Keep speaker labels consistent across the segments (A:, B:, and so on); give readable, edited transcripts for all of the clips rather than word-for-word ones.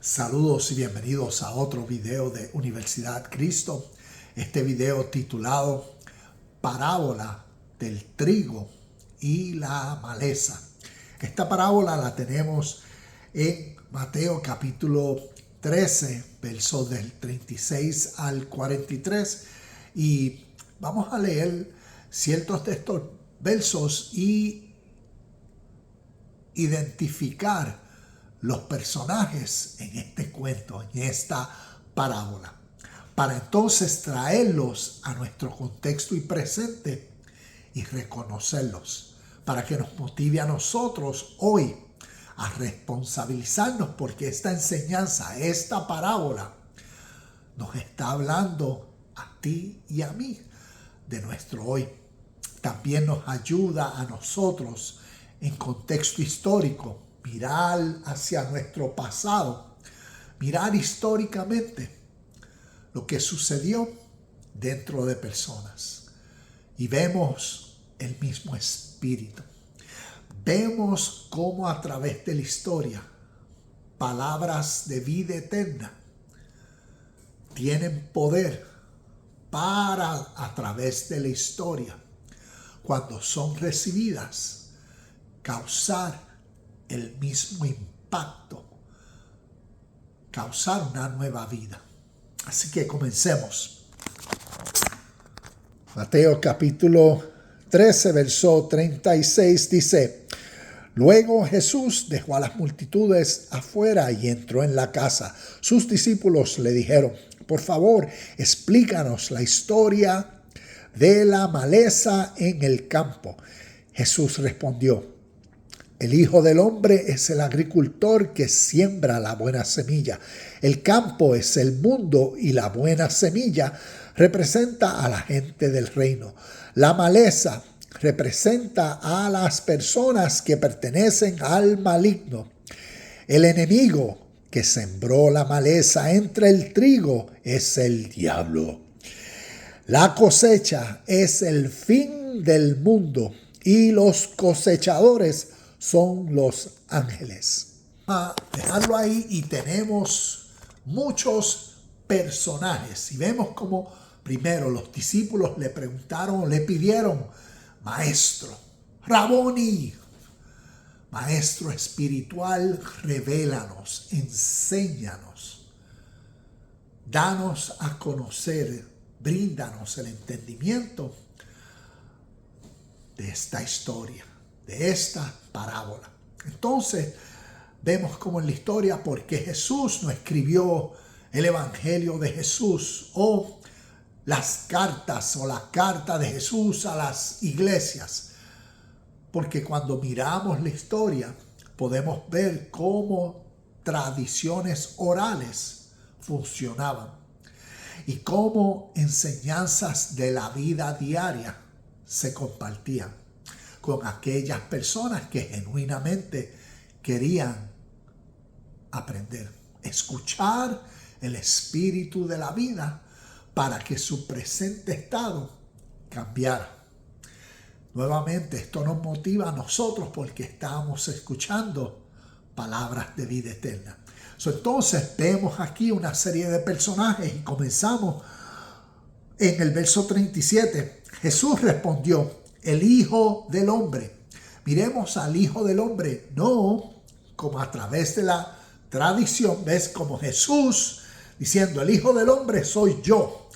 A: Saludos y bienvenidos a otro video de Universidad Cristo. Este video titulado Parábola del trigo y la maleza. Esta parábola la tenemos en Mateo capítulo 13, versos del 36 al 43. Y vamos a leer ciertos de estos versos y identificar los personajes en este cuento, en esta parábola, para entonces traerlos a nuestro contexto y presente y reconocerlos, para que nos motive a nosotros hoy a responsabilizarnos, porque esta enseñanza, esta parábola, nos está hablando a ti y a mí de nuestro hoy. También nos ayuda a nosotros en contexto histórico, mirar hacia nuestro pasado, mirar históricamente lo que sucedió dentro de personas. Y vemos el mismo espíritu. Vemos cómo a través de la historia, palabras de vida eterna tienen poder para, a través de la historia, cuando son recibidas, causar el mismo impacto, causar una nueva vida. Así que comencemos. Mateo capítulo 13, verso 36 dice: Luego Jesús dejó a las multitudes afuera y entró en la casa. Sus discípulos le dijeron: por favor, explícanos la historia de la maleza en el campo. Jesús respondió: el Hijo del Hombre es el agricultor que siembra la buena semilla. El campo es el mundo y la buena semilla representa a la gente del reino. La maleza representa a las personas que pertenecen al maligno. El enemigo que sembró la maleza entre el trigo es el diablo. La cosecha es el fin del mundo y los cosechadores son los ángeles. A dejarlo ahí y tenemos muchos personajes. Y vemos como primero los discípulos le preguntaron, le pidieron: maestro, Raboni, maestro espiritual, revélanos, enséñanos, danos a conocer, bríndanos el entendimiento de esta historia, de esta parábola. Entonces vemos como en la historia, porque Jesús no escribió el Evangelio de Jesús o las cartas o la carta de Jesús a las iglesias, porque cuando miramos la historia podemos ver cómo tradiciones orales funcionaban y cómo enseñanzas de la vida diaria se compartían con aquellas personas que genuinamente querían aprender, escuchar el espíritu de la vida para que su presente estado cambiara. Nuevamente, esto nos motiva a nosotros porque estamos escuchando palabras de vida eterna. Entonces vemos aquí una serie de personajes y comenzamos en el verso 37. Jesús respondió: el Hijo del Hombre. Miremos al Hijo del Hombre, no como a través de la tradición, ves, como Jesús diciendo: el Hijo del Hombre soy yo.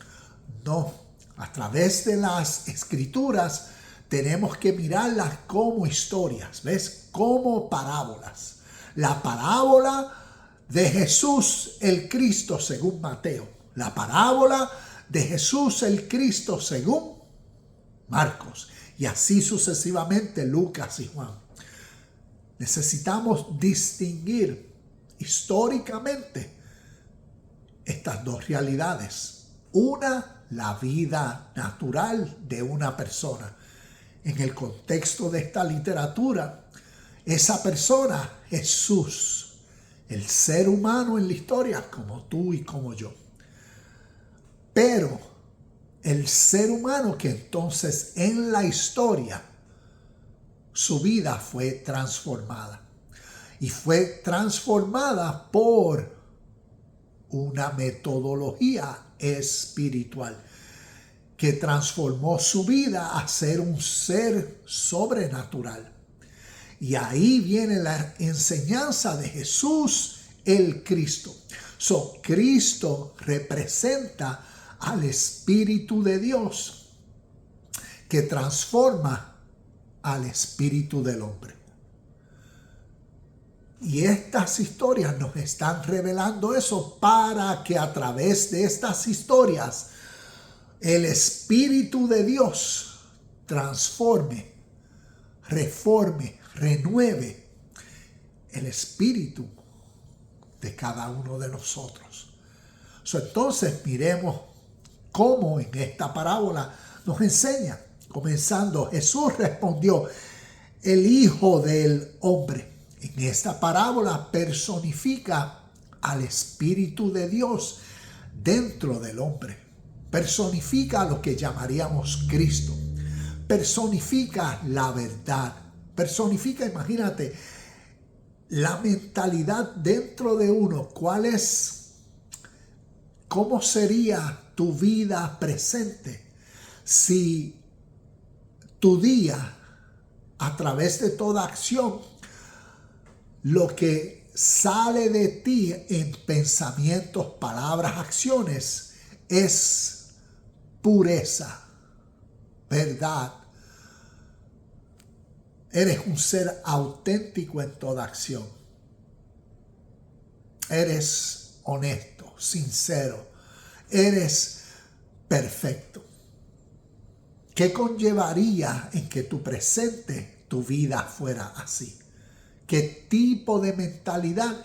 A: No, a través de las Escrituras tenemos que mirarlas como historias, ves, como parábolas. La parábola de Jesús el Cristo según Mateo, la parábola de Jesús el Cristo según Marcos, y así sucesivamente Lucas y Juan. Necesitamos distinguir históricamente estas dos realidades. Una, la vida natural de una persona. En el contexto de esta literatura, esa persona, Jesús, el ser humano en la historia, como tú y como yo. Pero el ser humano que entonces en la historia su vida fue transformada. Y fue transformada por una metodología espiritual que transformó su vida a ser un ser sobrenatural. Y ahí viene la enseñanza de Jesús el Cristo. Cristo representa al Espíritu de Dios que transforma al espíritu del hombre. Y estas historias nos están revelando eso para que a través de estas historias el Espíritu de Dios transforme, reforme, renueve el espíritu de cada uno de nosotros. Entonces miremos cómo en esta parábola nos enseña. Comenzando, Jesús respondió, el Hijo del Hombre. En esta parábola personifica al Espíritu de Dios dentro del hombre. Personifica lo que llamaríamos Cristo. Personifica la verdad. Personifica, imagínate, la mentalidad dentro de uno. ¿Cómo sería tu vida presente si tu día, a través de toda acción, lo que sale de ti en pensamientos, palabras, acciones, es pureza, verdad? Eres un ser auténtico en toda acción. Eres honesto, sincero. Eres perfecto. ¿Qué conllevaría en que tu presente, tu vida fuera así? ¿Qué tipo de mentalidad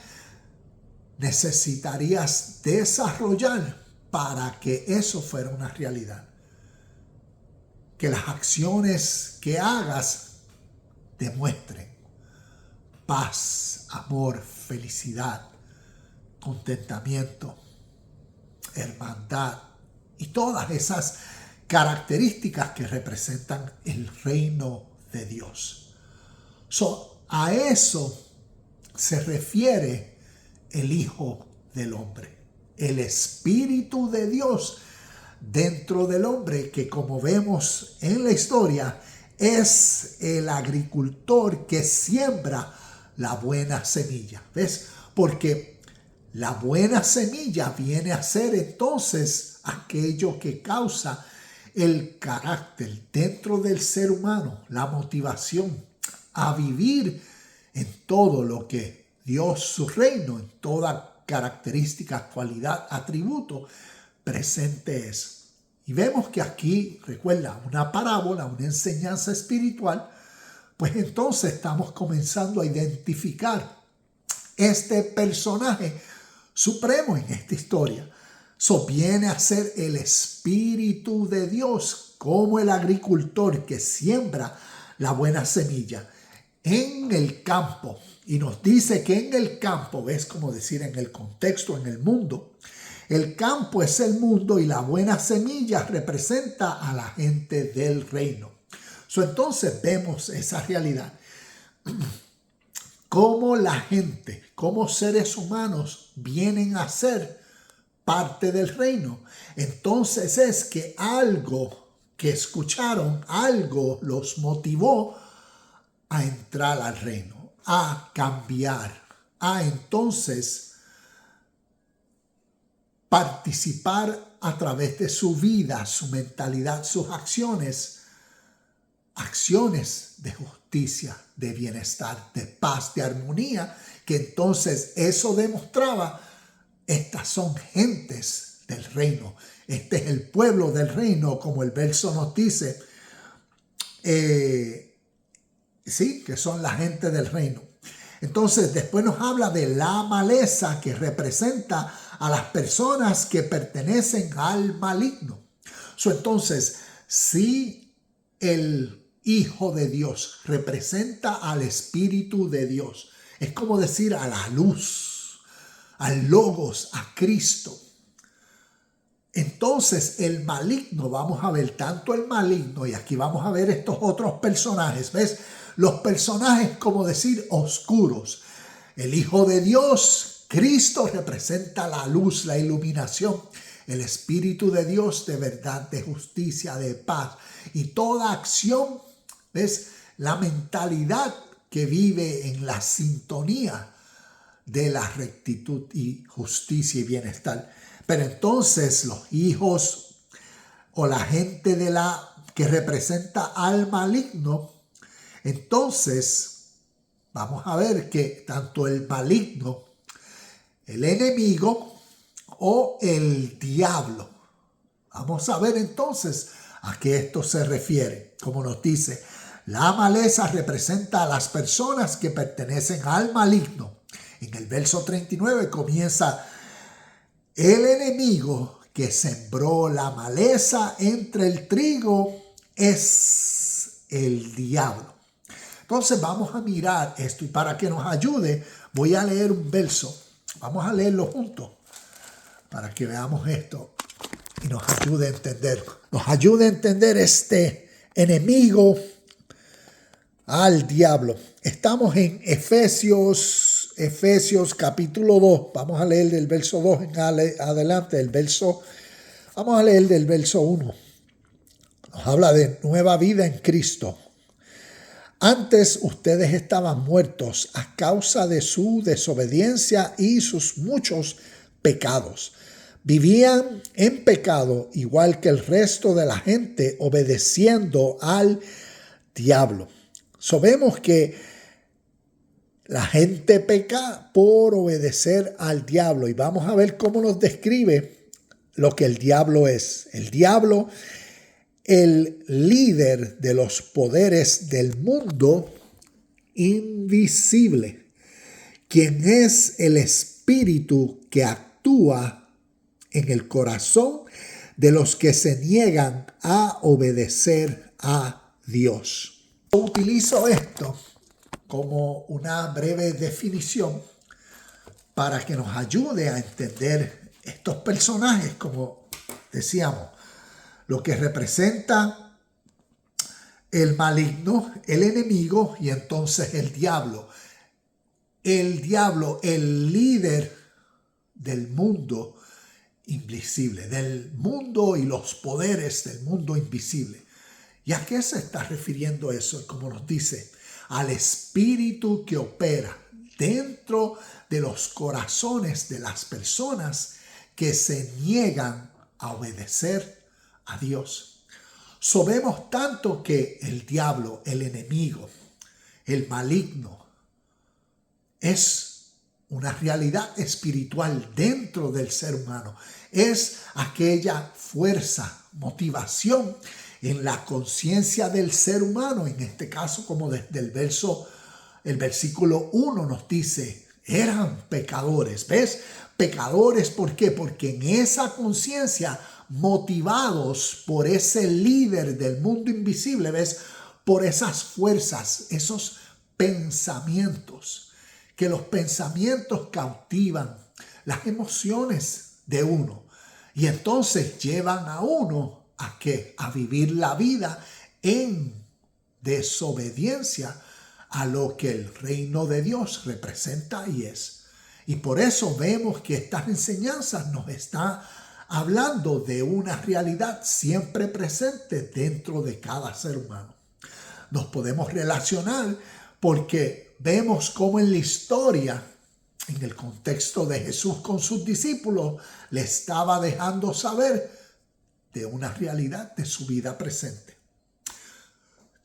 A: necesitarías desarrollar para que eso fuera una realidad? Que las acciones que hagas demuestren paz, amor, felicidad, contentamiento, hermandad y todas esas características que representan el reino de Dios. A eso se refiere el Hijo del Hombre, el Espíritu de Dios dentro del hombre, que como vemos en la historia es el agricultor que siembra la buena semilla. ¿Ves? Porque la buena semilla viene a ser entonces aquello que causa el carácter dentro del ser humano, la motivación a vivir en todo lo que Dios, su reino, en toda característica, cualidad, atributo presente es. Y vemos que aquí, recuerda, una parábola, una enseñanza espiritual, pues entonces estamos comenzando a identificar este personaje supremo en esta historia. Viene a ser el Espíritu de Dios como el agricultor que siembra la buena semilla en el campo. Y nos dice que en el campo, ves, como decir en el contexto, en el mundo, el campo es el mundo y la buena semilla representa a la gente del reino. Entonces vemos esa realidad. Cómo la gente, cómo seres humanos vienen a ser parte del reino. Entonces es que algo que escucharon, algo los motivó a entrar al reino, a cambiar, a entonces participar a través de su vida, su mentalidad, sus acciones de justicia, de bienestar, de paz, de armonía, que entonces eso demostraba, estas son gentes del reino, este es el pueblo del reino, como el verso nos dice, sí, que son la gente del reino. Entonces después nos habla de la maleza, que representa a las personas que pertenecen al maligno. Entonces, si el Hijo de Dios representa al Espíritu de Dios, es como decir a la luz, al Logos, a Cristo. Entonces el maligno, vamos a ver tanto el maligno, y aquí vamos a ver estos otros personajes, ¿ves? Los personajes, como decir, oscuros. El Hijo de Dios Cristo representa la luz, la iluminación, el Espíritu de Dios de verdad, de justicia, de paz. Y toda acción, ¿ves? La mentalidad que vive en la sintonía de la rectitud y justicia y bienestar. Pero entonces los hijos o la gente que representa al maligno, entonces vamos a ver que tanto el maligno, el enemigo o el diablo, vamos a ver entonces a qué esto se refiere. Como nos dice, la maleza representa a las personas que pertenecen al maligno. En el verso 39 comienza: el enemigo que sembró la maleza entre el trigo es el diablo. Entonces vamos a mirar esto, y para que nos ayude voy a leer un verso. Vamos a leerlo juntos para que veamos esto y nos ayude a entender. Nos ayude a entender este enemigo al diablo. Estamos en Efesios capítulo 2. Vamos a leer del verso 2 en adelante. Vamos a leer del verso 1. Nos habla de nueva vida en Cristo. Antes ustedes estaban muertos a causa de su desobediencia y sus muchos pecados. Vivían en pecado igual que el resto de la gente, obedeciendo al diablo. Sabemos que la gente peca por obedecer al diablo, y vamos a ver cómo nos describe lo que el diablo es. El diablo, el líder de los poderes del mundo invisible, quien es el espíritu que actúa en el corazón de los que se niegan a obedecer a Dios. Utilizo esto como una breve definición para que nos ayude a entender estos personajes, como decíamos, lo que representa el maligno, el enemigo, y entonces el diablo. El diablo, el líder del mundo invisible, del mundo y los poderes del mundo invisible. ¿Y a qué se está refiriendo eso? Como nos dice, al espíritu que opera dentro de los corazones de las personas que se niegan a obedecer a Dios. Sabemos tanto que el diablo, el enemigo, el maligno, es una realidad espiritual dentro del ser humano. Es aquella fuerza, motivación en la conciencia del ser humano. En este caso, como desde el versículo 1 nos dice, eran pecadores. ¿Ves? Pecadores, ¿por qué? Porque en esa conciencia, motivados por ese líder del mundo invisible, ¿ves? Por esas fuerzas, esos pensamientos, que los pensamientos cautivan las emociones de uno y entonces llevan a uno ¿a qué? A vivir la vida en desobediencia a lo que el reino de Dios representa y es. Y por eso vemos que estas enseñanzas nos están hablando de una realidad siempre presente dentro de cada ser humano. Nos podemos relacionar porque vemos cómo en la historia, en el contexto de Jesús con sus discípulos, le estaba dejando saber de una realidad de su vida presente.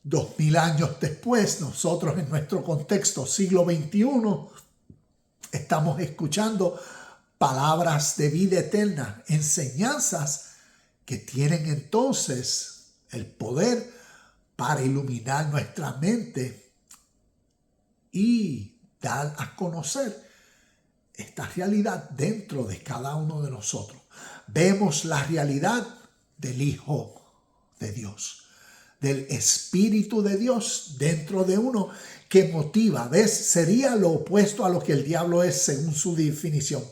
A: 2000 años después, nosotros en nuestro contexto, siglo XXI, estamos escuchando palabras de vida eterna, enseñanzas que tienen entonces el poder para iluminar nuestra mente y dar a conocer esta realidad dentro de cada uno de nosotros. Vemos la realidad del Hijo de Dios, del Espíritu de Dios dentro de uno que motiva. ¿Ves? Sería lo opuesto a lo que el diablo es según su definición.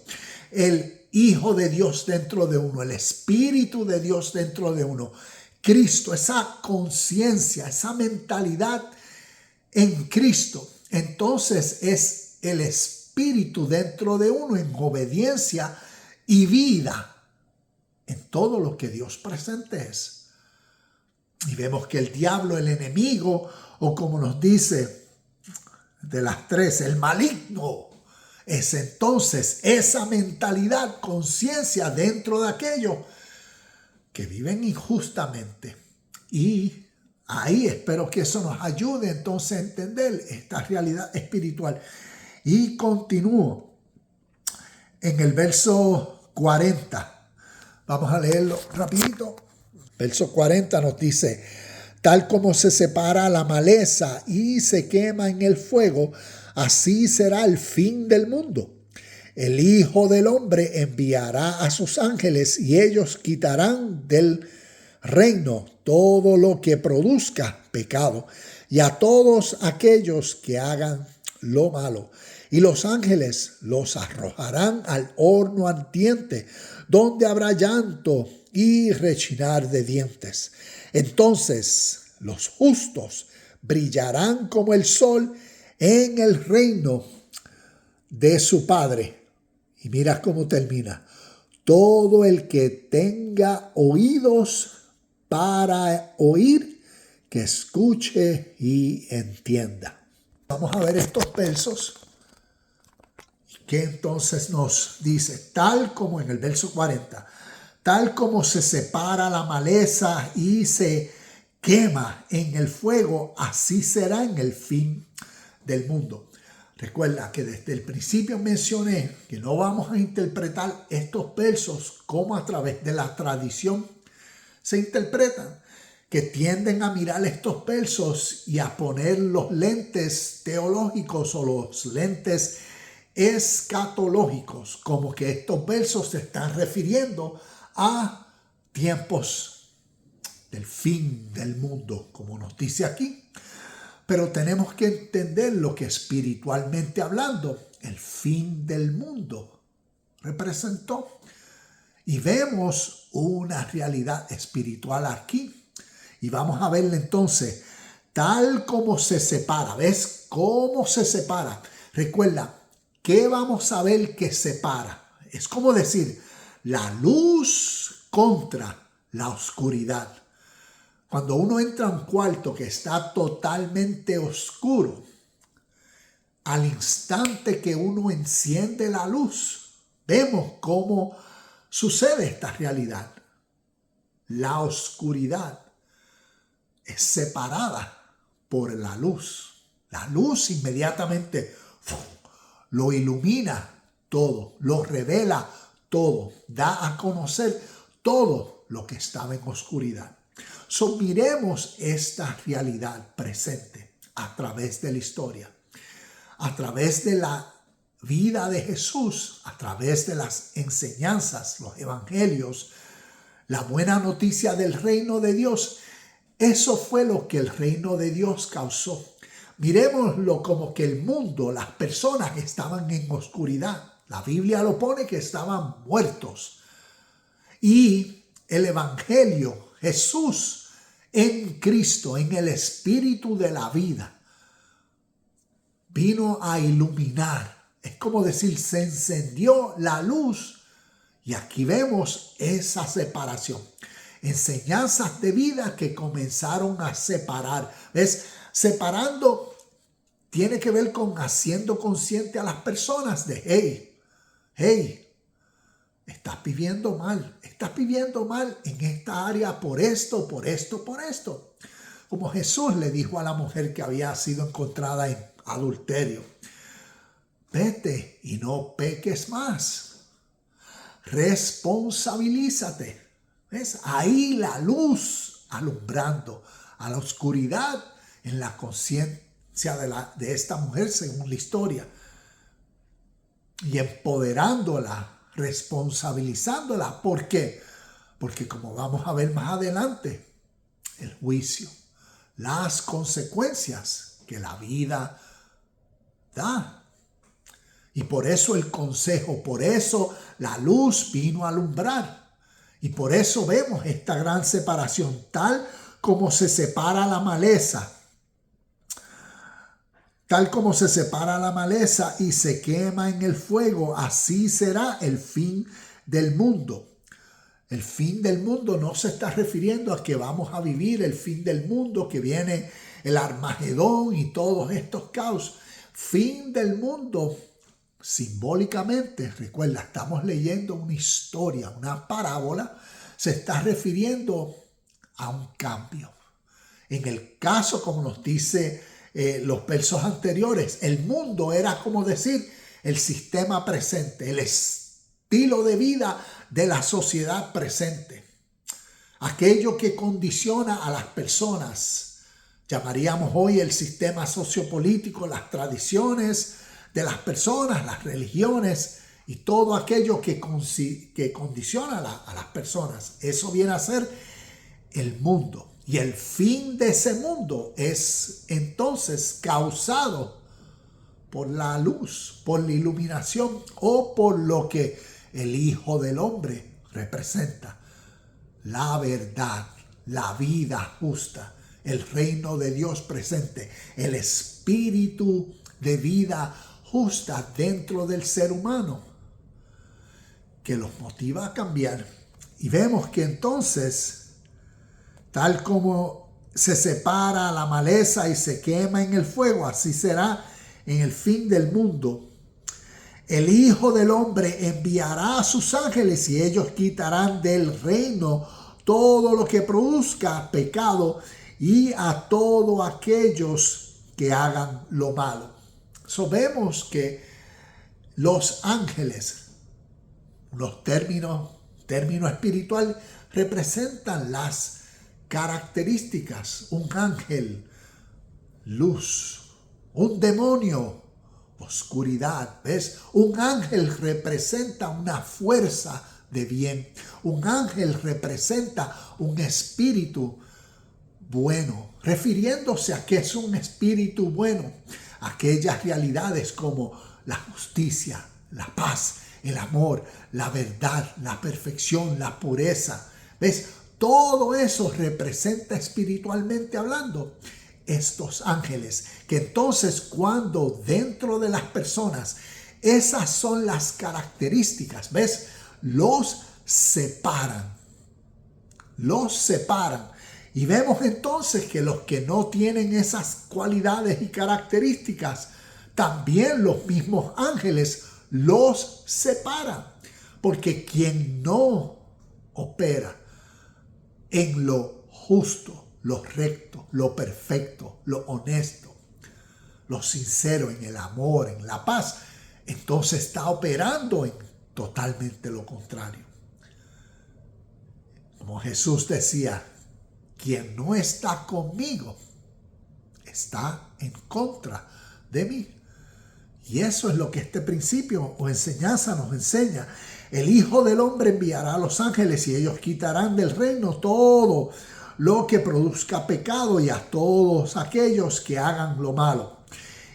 A: El Hijo de Dios dentro de uno, el Espíritu de Dios dentro de uno. Cristo, esa conciencia, esa mentalidad en Cristo. Entonces es el Espíritu espíritu dentro de uno en obediencia y vida en todo lo que Dios presente es. Y vemos que el diablo, el enemigo, o como nos dice de las tres, el maligno, es entonces esa mentalidad, conciencia dentro de aquellos que viven injustamente. Y ahí espero que eso nos ayude entonces a entender esta realidad espiritual. Y continúo en el verso 40. Vamos a leerlo rapidito. Verso 40 nos dice: tal como se separa la maleza y se quema en el fuego, así será el fin del mundo. El Hijo del Hombre enviará a sus ángeles y ellos quitarán del reino todo lo que produzca pecado y a todos aquellos que hagan lo malo. Y los ángeles los arrojarán al horno ardiente, donde habrá llanto y rechinar de dientes. Entonces los justos brillarán como el sol en el reino de su Padre. Y mira cómo termina: todo el que tenga oídos para oír, que escuche y entienda. Vamos a ver estos versos que entonces nos dice, tal como en el verso 40, tal como se separa la maleza y se quema en el fuego, así será en el fin del mundo. Recuerda que desde el principio mencioné que no vamos a interpretar estos versos como a través de la tradición se interpretan, que tienden a mirar estos versos y a poner los lentes teológicos o los lentes escatológicos, como que estos versos se están refiriendo a tiempos del fin del mundo, como nos dice aquí. Pero tenemos que entender lo que espiritualmente hablando el fin del mundo representó. Y vemos una realidad espiritual aquí. Y vamos a verla entonces, tal como se separa. ¿Ves cómo se separa? Recuerda, ¿qué vamos a ver que separa? Es como decir, la luz contra la oscuridad. Cuando uno entra a un cuarto que está totalmente oscuro, al instante que uno enciende la luz, vemos cómo sucede esta realidad. La oscuridad es separada por la luz. La luz inmediatamente lo ilumina todo, lo revela todo, da a conocer todo lo que estaba en oscuridad. Miremos esta realidad presente a través de la historia, a través de la vida de Jesús, a través de las enseñanzas, los evangelios, la buena noticia del reino de Dios. Eso fue lo que el reino de Dios causó. Miremoslo como que el mundo, las personas estaban en oscuridad. La Biblia lo pone que estaban muertos. Y el evangelio, Jesús en Cristo, en el espíritu de la vida, vino a iluminar. Es como decir, se encendió la luz y aquí vemos esa separación. Enseñanzas de vida que comenzaron a separar. ¿Ves? Separando tiene que ver con haciendo consciente a las personas de, hey, estás viviendo mal en esta área por esto. Como Jesús le dijo a la mujer que había sido encontrada en adulterio, vete y no peques más. Responsabilízate. ¿Ves? Ahí la luz alumbrando a la oscuridad en la conciencia de esta mujer según la historia. Y empoderándola, responsabilizándola. ¿Por qué? Porque como vamos a ver más adelante, el juicio, las consecuencias que la vida da. Y por eso el consejo, por eso la luz vino a alumbrar. Y por eso vemos esta gran separación, tal como se separa la maleza, Tal como se separa la maleza y se quema en el fuego, así será el fin del mundo. El fin del mundo no se está refiriendo a que vamos a vivir el fin del mundo, que viene el Armagedón y todos estos caos. Fin del mundo, simbólicamente, recuerda, estamos leyendo una historia, una parábola, se está refiriendo a un cambio. En el caso, como nos dice los versos anteriores, el mundo era como decir el sistema presente, el estilo de vida de la sociedad presente. Aquello que condiciona a las personas. Llamaríamos hoy el sistema sociopolítico, las tradiciones de las personas, las religiones y todo aquello que condiciona a las personas. Eso viene a ser el mundo. Y el fin de ese mundo es entonces causado por la luz, por la iluminación o por lo que el Hijo del Hombre representa. La verdad, la vida justa, el reino de Dios presente, el espíritu de vida justa dentro del ser humano que los motiva a cambiar. Y vemos que entonces, tal como se separa la maleza y se quema en el fuego, así será en el fin del mundo. El Hijo del Hombre enviará a sus ángeles y ellos quitarán del reino todo lo que produzca pecado y a todos aquellos que hagan lo malo. So, vemos que los ángeles, los término espiritual, representan las características. Un ángel, luz. Un demonio, oscuridad. ¿Ves? Un ángel representa una fuerza de bien. Un ángel representa un espíritu bueno, refiriéndose a que es un espíritu bueno. Aquellas realidades como la justicia, la paz, el amor, la verdad, la perfección, la pureza. ¿Ves? Todo eso representa espiritualmente hablando estos ángeles, que entonces cuando dentro de las personas esas son las características, ¿ves? Los separan. Y vemos entonces que los que no tienen esas cualidades y características, también los mismos ángeles los separan. Porque quien no opera en lo justo, lo recto, lo perfecto, lo honesto, lo sincero, en el amor, en la paz, entonces está operando en totalmente lo contrario. Como Jesús decía, quien no está conmigo está en contra de mí. Y eso es lo que este principio o enseñanza nos enseña. El Hijo del Hombre enviará a los ángeles y ellos quitarán del reino todo lo que produzca pecado y a todos aquellos que hagan lo malo.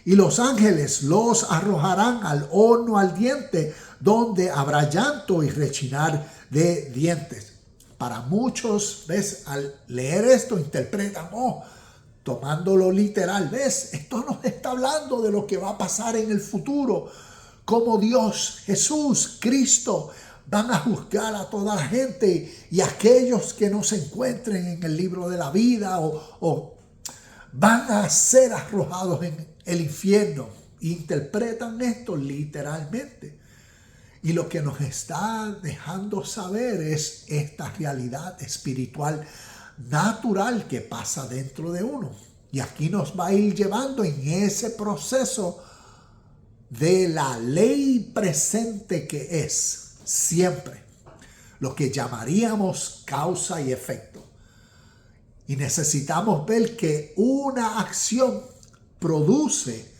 A: Y los ángeles los arrojarán al horno ardiente, donde habrá llanto y rechinar de dientes. Para muchos, ¿ves? Al leer esto interpretan, tomándolo literal, ¿ves? Esto nos está hablando de lo que va a pasar en el futuro, como Dios, Jesús, Cristo van a juzgar a toda la gente y aquellos que no se encuentren en el libro de la vida o van a ser arrojados en el infierno. Interpretan esto literalmente. Y lo que nos está dejando saber es esta realidad espiritual natural que pasa dentro de uno. Y aquí nos va a ir llevando en ese proceso de la ley presente que es siempre lo que llamaríamos causa y efecto. Y necesitamos ver que una acción produce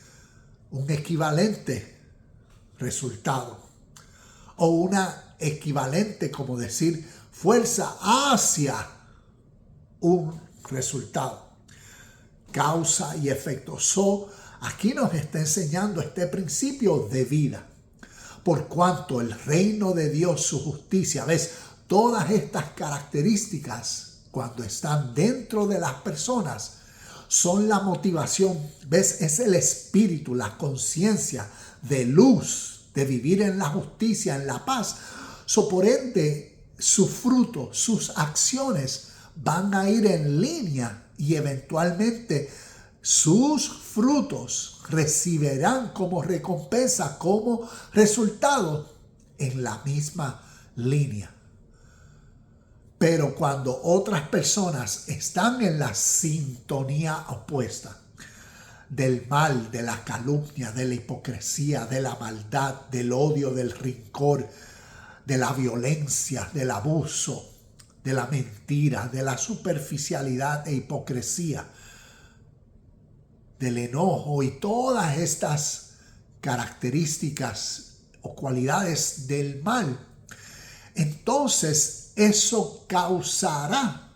A: un equivalente resultado. O una equivalente, como decir, fuerza hacia un resultado. Causa y efecto. Aquí nos está enseñando este principio de vida. Por cuanto el reino de Dios, su justicia, ¿ves? Todas estas características, cuando están dentro de las personas, son la motivación, ¿ves? Es el espíritu, la conciencia de luz, de vivir en la justicia, en la paz. Por ende, su fruto, sus acciones van a ir en línea y eventualmente sus frutos recibirán como recompensa, como resultado, en la misma línea. Pero cuando otras personas están en la sintonía opuesta del mal, de la calumnia, de la hipocresía, de la maldad, del odio, del rencor, de la violencia, del abuso, de la mentira, de la superficialidad e hipocresía, del enojo y todas estas características o cualidades del mal, entonces eso causará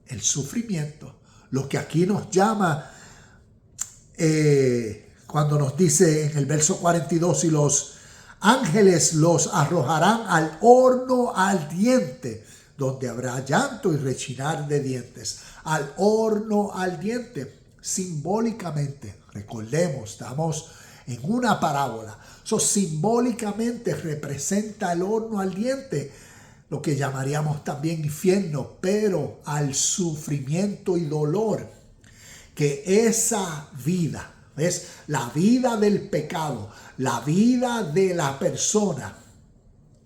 A: el sufrimiento. Lo que aquí nos llama, cuando nos dice en el verso 42, y los ángeles los arrojarán al horno ardiente, donde habrá llanto y rechinar de dientes. Al horno ardiente, simbólicamente, recordemos, estamos en una parábola. Eso simbólicamente representa el horno ardiente, lo que llamaríamos también infierno, pero al sufrimiento y dolor que esa vida, ¿ves? La vida del pecado, la vida de la persona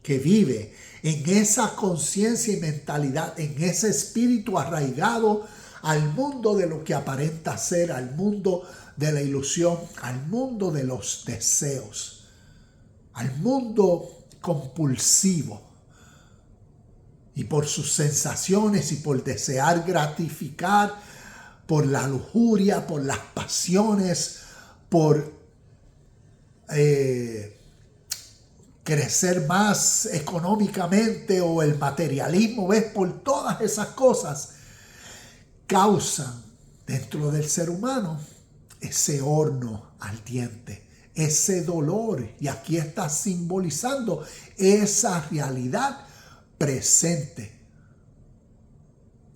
A: que vive en esa conciencia y mentalidad, en ese espíritu arraigado al mundo de lo que aparenta ser, al mundo de la ilusión, al mundo de los deseos, al mundo compulsivo, y por sus sensaciones y por desear gratificar, por la lujuria, por las pasiones, por crecer más económicamente o el materialismo, ¿ves? Por todas esas cosas causan dentro del ser humano ese horno ardiente, ese dolor. Y aquí está simbolizando esa realidad presente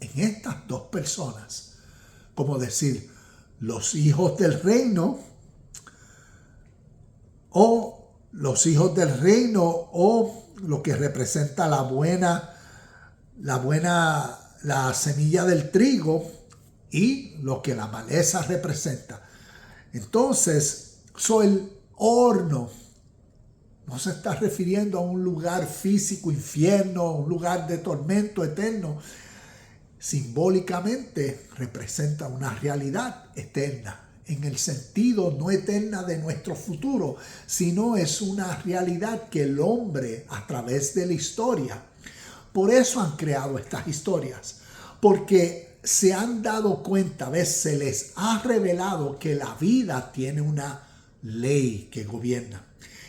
A: en estas dos personas. Como decir, los hijos del reino o lo que representa la semilla del trigo y lo que la maleza representa. Entonces, el horno no se está refiriendo a un lugar físico, infierno, un lugar de tormento eterno. Simbólicamente representa una realidad eterna, en el sentido no eterna de nuestro futuro, sino es una realidad que el hombre, a través de la historia, por eso han creado estas historias, porque se han dado cuenta, se les ha revelado que la vida tiene una ley que gobierna.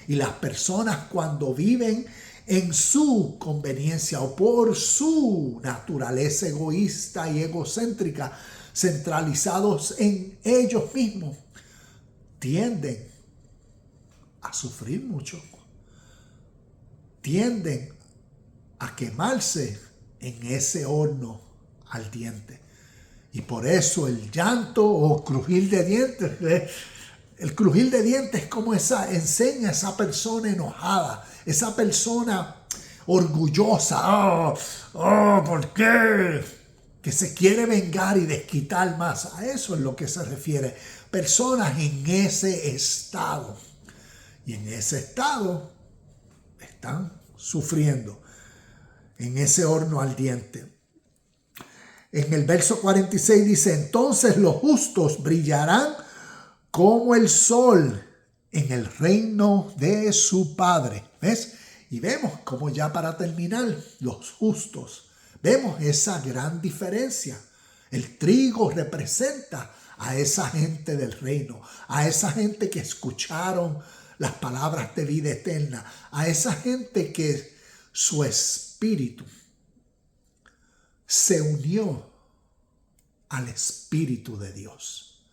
A: Y las personas, cuando viven en su conveniencia o por su naturaleza egoísta y egocéntrica, centralizados en ellos mismos, tienden a sufrir mucho, tienden a quemarse en ese horno ardiente. Y por eso el llanto o crujir de dientes, el crujir de dientes, como enseña a esa persona enojada, esa persona orgullosa, ¿por qué? Que se quiere vengar y desquitar más. A eso es lo que se refiere. Personas en ese estado. Y en ese estado están sufriendo en ese horno ardiente. En el verso 46 dice, entonces los justos brillarán como el sol en el reino de su Padre. ¿Ves? Y vemos como ya para terminar, los justos, vemos esa gran diferencia. El trigo representa a esa gente del reino, a esa gente que escucharon las palabras de vida eterna, a esa gente que su espíritu se unió al Espíritu de Dios.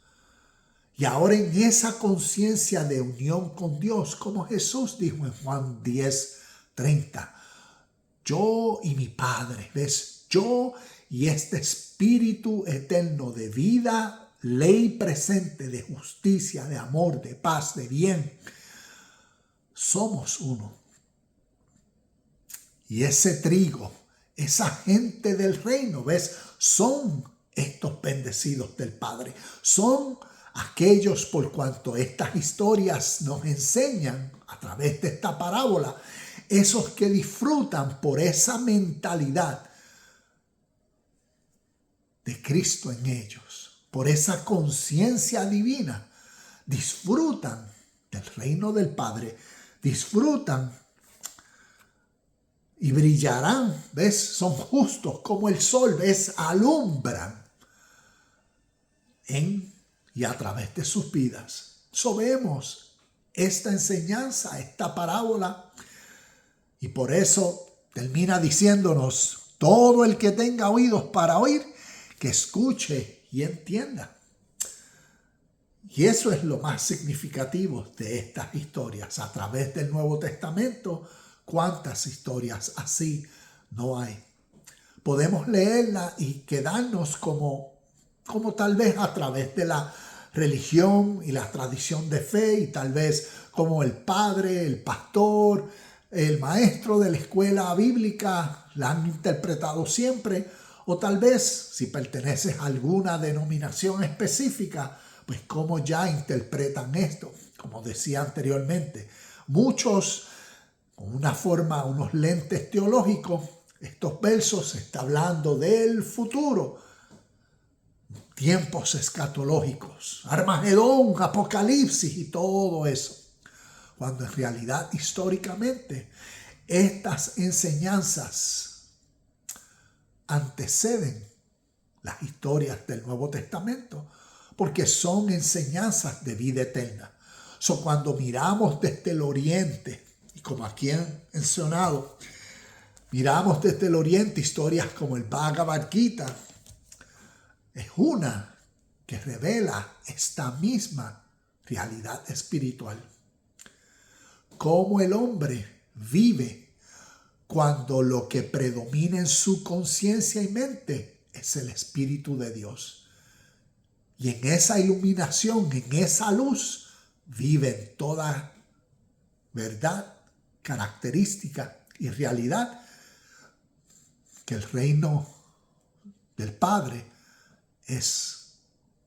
A: Y ahora en esa conciencia de unión con Dios, como Jesús dijo en Juan 10:30, yo y mi Padre, ¿ves? Yo y este Espíritu eterno de vida, ley presente, de justicia, de amor, de paz, de bien, somos uno. Y ese trigo, esa gente del reino, ¿ves? Son estos bendecidos del Padre. Son aquellos por cuanto estas historias nos enseñan a través de esta parábola, esos que disfrutan por esa mentalidad de Cristo en ellos, por esa conciencia divina, disfrutan del reino del Padre, disfrutan y brillarán, ¿ves? Son justos como el sol, ¿ves? Alumbran en y a través de sus vidas. Vemos esta enseñanza, esta parábola, y por eso termina diciéndonos: todo el que tenga oídos para oír, que escuche y entienda. Y eso es lo más significativo de estas historias. A través del Nuevo Testamento, ¿cuántas historias así no hay? Podemos leerla y quedarnos como tal vez a través de la religión y la tradición de fe, y tal vez como el padre, el pastor, el maestro de la escuela bíblica la han interpretado siempre, o tal vez si perteneces a alguna denominación específica, pues cómo ya interpretan esto. Como decía anteriormente, muchos con una forma, unos lentes teológicos, estos versos está hablando del futuro, tiempos escatológicos, Armagedón, Apocalipsis y todo eso. Cuando en realidad, históricamente, estas enseñanzas anteceden las historias del Nuevo Testamento, porque son enseñanzas de vida eterna. Cuando miramos desde el oriente, y como aquí han mencionado, miramos desde el oriente historias como el Bhagavad Gita, es una que revela esta misma realidad espiritual. Cómo el hombre vive cuando lo que predomina en su conciencia y mente es el Espíritu de Dios. Y en esa iluminación, en esa luz, viven toda verdad, característica y realidad que el reino del Padre es.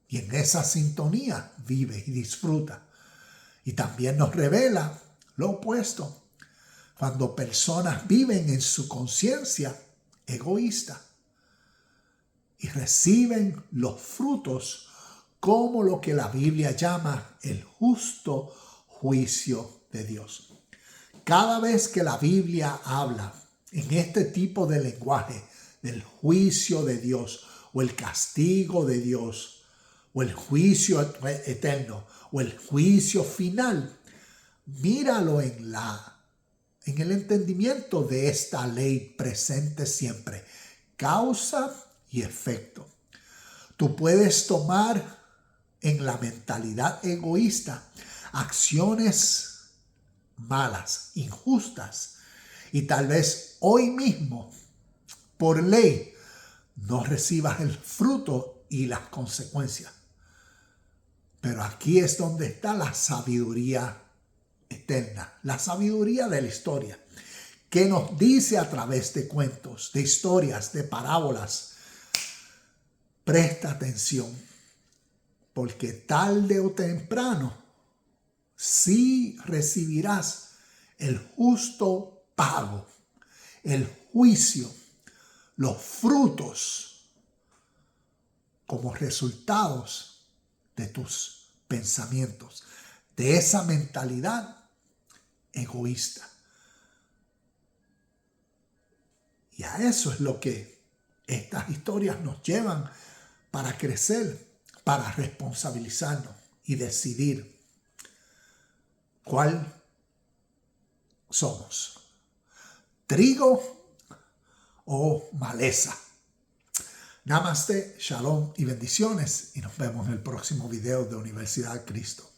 A: Y en esa sintonía vive y disfruta. Y también nos revela lo opuesto. Cuando personas viven en su conciencia egoísta y reciben los frutos como lo que la Biblia llama el justo juicio de Dios. Cada vez que la Biblia habla en este tipo de lenguaje del juicio de Dios o el castigo de Dios o el juicio eterno o el juicio final, míralo en el entendimiento de esta ley presente siempre, causa y efecto. Tú puedes tomar en la mentalidad egoísta acciones malas, injustas, y tal vez hoy mismo, por ley, no recibas el fruto y las consecuencias. Pero aquí es donde está la sabiduría eterna, la sabiduría de la historia, que nos dice a través de cuentos, de historias, de parábolas: presta atención, porque tarde o temprano sí recibirás el justo pago, el juicio, los frutos como resultados de tus pensamientos, de esa mentalidad egoísta. Y a eso es lo que estas historias nos llevan para crecer, para responsabilizarnos y decidir cuál somos, trigo o maleza. Namaste, shalom y bendiciones, y nos vemos en el próximo video de Universidad Cristo.